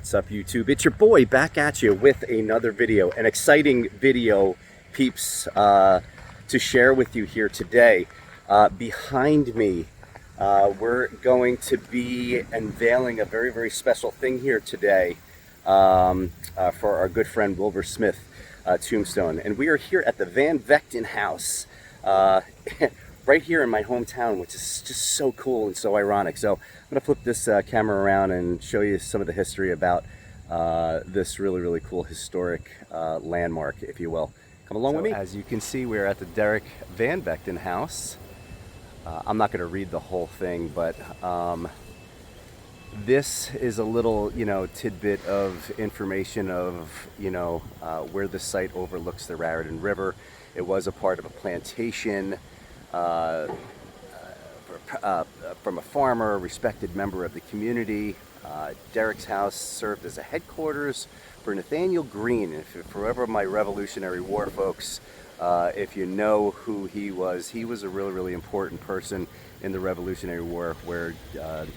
What's up, YouTube? It's your boy back at you with another video, an exciting video, peeps, to share with you here today. Behind me, we're going to be unveiling a very, very special thing here today for our good friend Wibur Smith, Tombstone. And we are here at the Van Vechten house, right here in my hometown, which is just so cool and so ironic. So I'm gonna flip this camera around and show you some of the history about this really, really cool historic landmark, if you will. Come along with me. As you can see, we're at the Derek Van Vechten house. I'm not gonna read the whole thing, but this is a little, tidbit of information of, where the site overlooks the Raritan River. It was a part of a plantation from a farmer, a respected member of the community. Derek's house served as a headquarters for Nathaniel Greene. For ever my Revolutionary War folks, if you know who he was a really, really important person in the Revolutionary War, where, of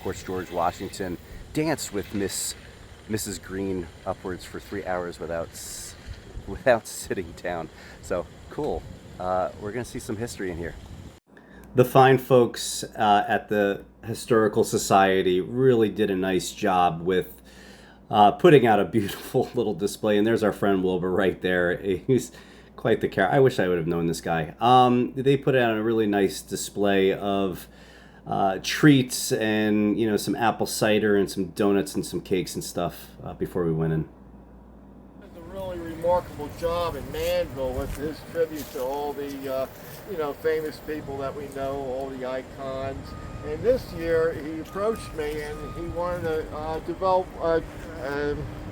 course, George Washington danced with Mrs. Greene upwards for 3 hours without sitting down. So cool. We're going to see some history in here. The fine folks at the Historical Society really did a nice job with putting out a beautiful little display. And there's our friend Wibur right there. He's quite the character. I wish I would have known this guy. They put out a really nice display of treats and, some apple cider and some donuts and some cakes and stuff before we went in. Really remarkable job in Manville with his tribute to all the famous people that we know, all the icons. And this year he approached me and he wanted to develop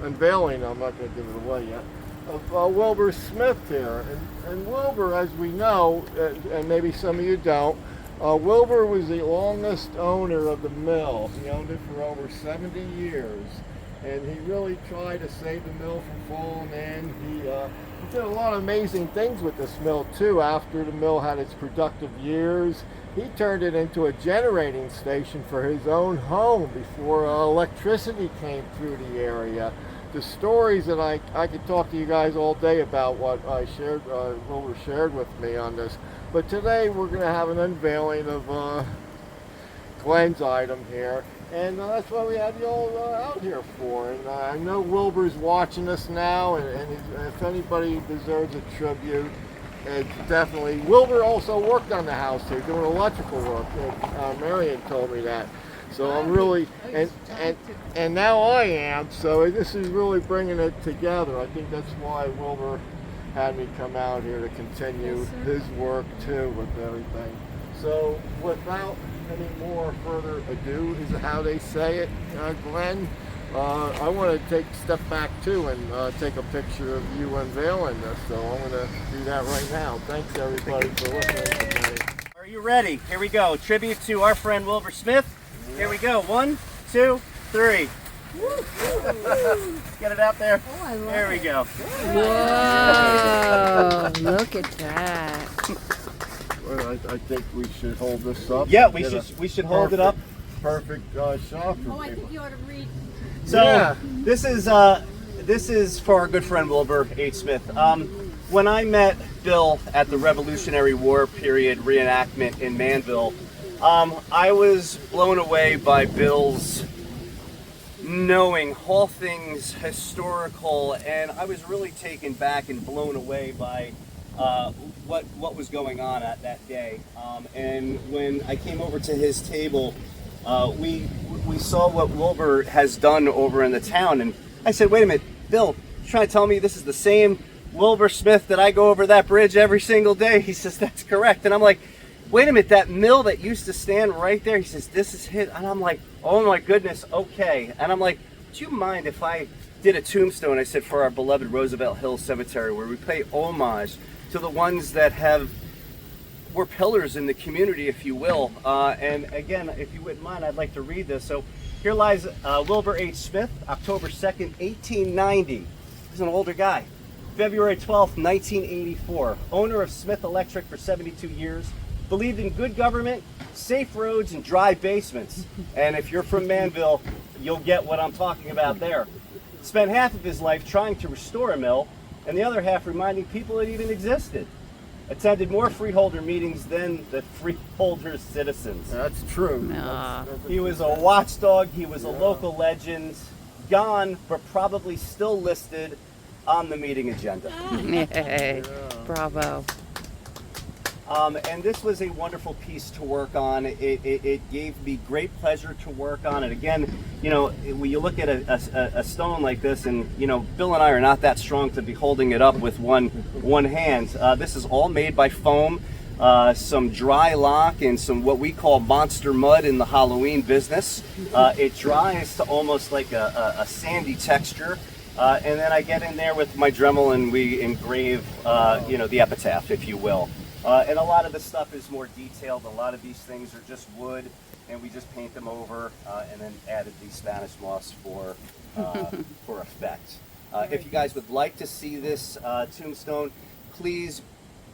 unveiling, I'm not going to give it away yet, of Wibur Smith here. And Wibur, as we know, and maybe some of you don't, Wibur was the longest owner of the mill. He owned it for over 70 years. And he really tried to save the mill from falling in. He did a lot of amazing things with this mill too. After the mill had its productive years, he turned it into a generating station for his own home before electricity came through the area. The stories that I could talk to you guys all day about what I shared, Wibur shared with me on this. But today we're going to have an unveiling of Glenn's item here. And that's what we had you all out here for. And I know Wilbur's watching us now, and if anybody deserves a tribute, it's definitely. Wibur also worked on the house here, doing electrical work. Marion told me that. So I'm really, and now I am. So this is really bringing it together. I think that's why Wibur had me come out here to continue his work too with everything. So without any more further ado, is how they say it, Glenn. I want to take a step back too and take a picture of you unveiling this. So I'm going to do that right now. Thanks everybody for listening today. Are you ready? Here we go. Tribute to our friend Wibur Smith. Here we go. 1, 2, 3. Get it out there. Oh, I love it. There we go. Whoa! Look at that. Well, I think we should hold this up. Yeah, we should hold it up. Perfect shot for Oh, I people. think you ought to read. So Yeah. this is for our good friend Wibur H. Smith. When I met Bill at the Revolutionary War period reenactment in Manville, I was blown away by Bill's knowing all things historical, and I was really taken back and blown away by what was going on at that day. And when I came over to his table, we saw what Wibur has done over in the town, and I said, wait a minute, Bill, you're trying to tell me this is the same Wibur Smith that I go over that bridge every single day? He says, that's correct. And I'm like, wait a minute, that mill that used to stand right there, he says, this is his. And I'm like, oh my goodness, okay. And I'm like, do you mind if I did a tombstone, I said, for our beloved Roosevelt Hill Cemetery, where we pay homage to the ones that were pillars in the community, if you will. And again, if you wouldn't mind, I'd like to read this. So here lies Wibur H. Smith, October 2nd, 1890. He's an older guy. February 12th, 1984. Owner of Smith Electric for 72 years. believed in good government, safe roads, and dry basements. And if you're from Manville, you'll get what I'm talking about there. Spent half of his life trying to restore a mill, and the other half reminding people it even existed. Attended more freeholder meetings than the freeholder citizens. That's true. He was a watchdog, he was a local legend, gone, but probably still listed on the meeting agenda. Yay. Bravo. And this was a wonderful piece to work on. It gave me great pleasure to work on it. Again, you know, when you look at a stone like this, and you know, Bill and I are not that strong to be holding it up with one hand. This is all made by foam, some dry lock, and some what we call monster mud in the Halloween business. It dries to almost like a sandy texture. And then I get in there with my Dremel and we engrave, you know, the epitaph, if you will. And a lot of the stuff is more detailed. A lot of these things are just wood, and we just paint them over, and then added the Spanish moss for effect. If you guys would like to see this tombstone, please,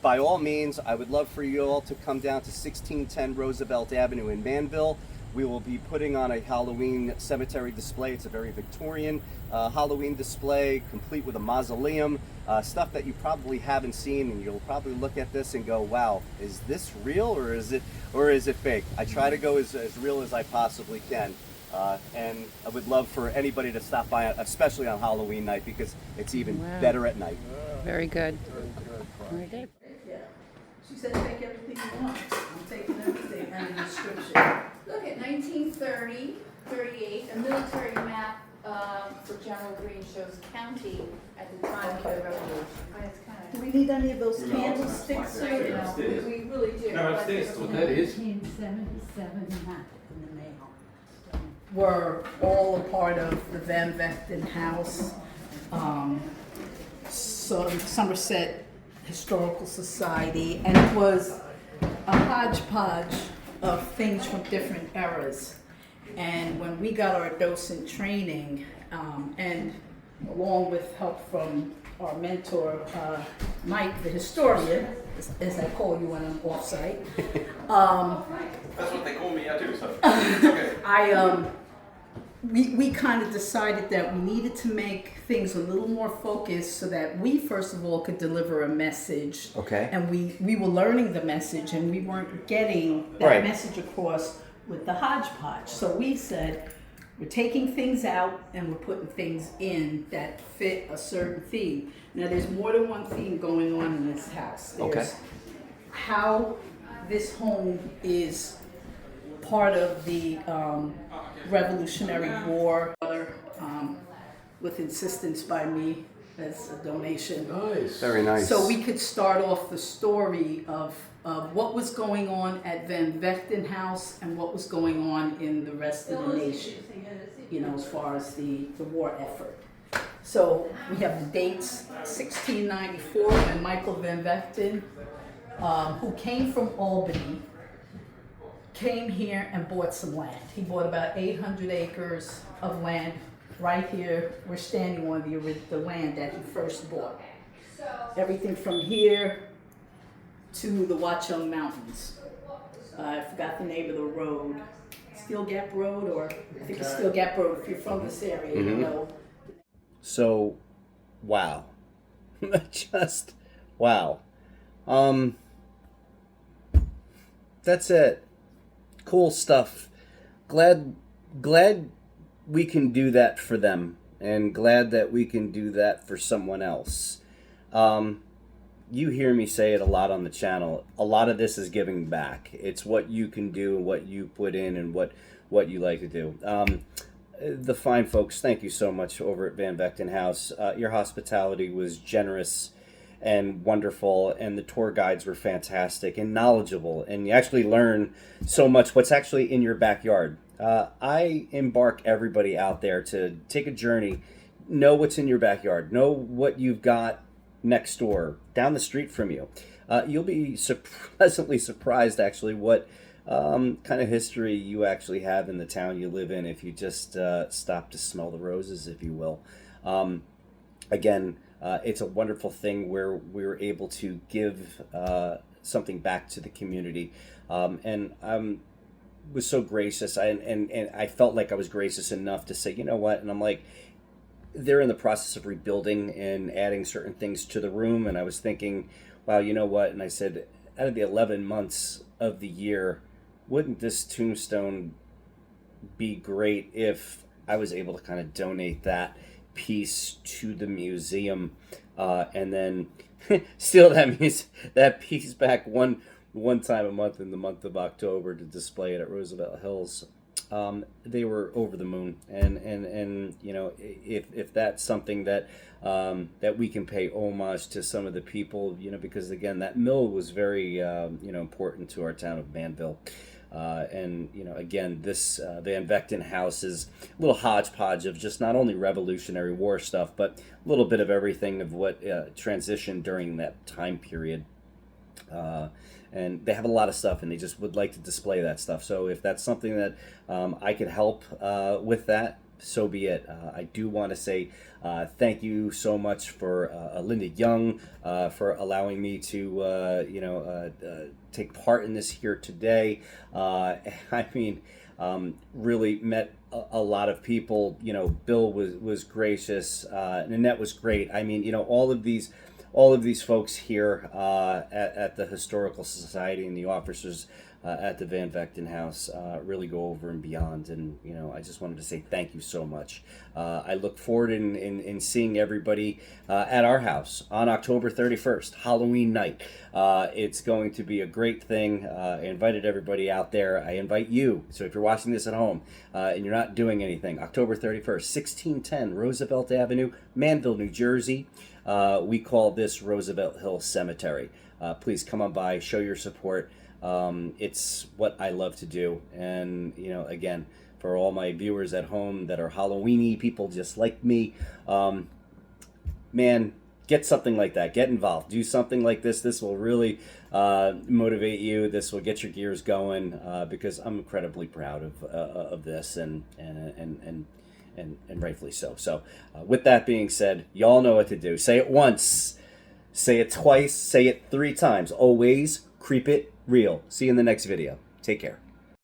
by all means, I would love for you all to come down to 1610 Roosevelt Avenue in Manville. We will be putting on a Halloween cemetery display. It's a very Victorian Halloween display, complete with a mausoleum, stuff that you probably haven't seen, and you'll probably look at this and go, "Wow, is this real or is it fake?" I try to go as real as I possibly can, and I would love for anybody to stop by, especially on Halloween night, because it's even better at night. Very good. Very good. Yeah. She said take everything you want. I'm taking everything and the description. Look at 1930, 38, a military map for General Green shows county at the time of the revolution. Do we need any of those candlesticks? No, we really do. No, it's what that is. 1977 map in the mail. Were all a part of the Van Vechten House, Somerset Historical Society, and it was a hodgepodge of things from different eras. And when we got our docent training, and along with help from our mentor, Mike, the historian, as I call you when I'm off-site. That's what they call me, I do, so it's okay. We kind of decided that we needed to make things a little more focused so that we, first of all, could deliver a message. Okay. And we were learning the message, and we weren't getting that message across with the hodgepodge. So we said, we're taking things out and we're putting things in that fit a certain theme. Now, there's more than one theme going on in this house. There's how this home is part of the Revolutionary War, with insistence by me as a donation. Nice. Very nice. So we could start off the story of what was going on at Van Vechten House and what was going on in the rest of the nation, you know, as far as the war effort. So we have the dates, 1694, when Michael Van Vechten, who came from Albany, came here and bought some land. He bought about 800 acres of land right here. We're standing on the land that he first bought. Everything from here to the Watchung Mountains. I forgot the name of the road. Steel Gap Road, or I think it's Steel Gap Road. If you're from this area, you know. So, wow. Just, wow. That's it. Cool stuff. Glad we can do that for them, and glad that we can do that for someone else. You hear me say it a lot on the channel. A lot of this is giving back. It's what you can do, what you put in, and what you like to do. The fine folks, thank you so much over at Van Vechten House. Your hospitality was generous and wonderful, and the tour guides were fantastic and knowledgeable, and you actually learn so much what's actually in your backyard. I embark everybody out there to take a journey, know what's in your backyard, know what you've got next door, down the street from you. You'll be pleasantly surprised actually what kind of history you actually have in the town you live in if you just stop to smell the roses, if you will. Again, it's a wonderful thing where we're able to give something back to the community. And was so gracious, and I felt like I was gracious enough to say, you know what, and I'm like, they're in the process of rebuilding and adding certain things to the room, and I was thinking, wow, you know what, and I said, out of the 11 months of the year, wouldn't this tombstone be great if I was able to kind of donate that piece to the museum, and then steal that piece back one time a month in the month of October to display it at Roosevelt Hills. They were over the moon, and you know, if that's something that that we can pay homage to some of the people, you know, because again, that mill was very you know, important to our town of Manville. And you know, again, this Van Vechten House is a little hodgepodge of just not only Revolutionary War stuff, but a little bit of everything of what transitioned during that time period. And they have a lot of stuff, and they just would like to display that stuff. So if that's something that I could help with that, so be it. I do want to say thank you so much for Linda Young for allowing me to you know, take part in this here today. I mean, really met a lot of people. You know, Bill was gracious. Nanette was great. I mean, you know, all of these folks here at the Historical Society and the officers at the Van Vechten House really go over and beyond. And, you know, I just wanted to say thank you so much. I look forward in seeing everybody at our house on October 31st, Halloween night. It's going to be a great thing. I invited everybody out there. I invite you. So if you're watching this at home and you're not doing anything, October 31st, 1610 Roosevelt Avenue, Manville, New Jersey. We call this Roosevelt Hill Cemetery. Please come on by, show your support. It's what I love to do. And, you know, again, for all my viewers at home that are Halloweeny people just like me, man, get something like that. Get involved. Do something like this. This will really motivate you. This will get your gears going, because I'm incredibly proud of this, and rightfully so. So with that being said, y'all know what to do. Say it once, say it twice, say it 3 times. Always keep it real. See you in the next video. Take care.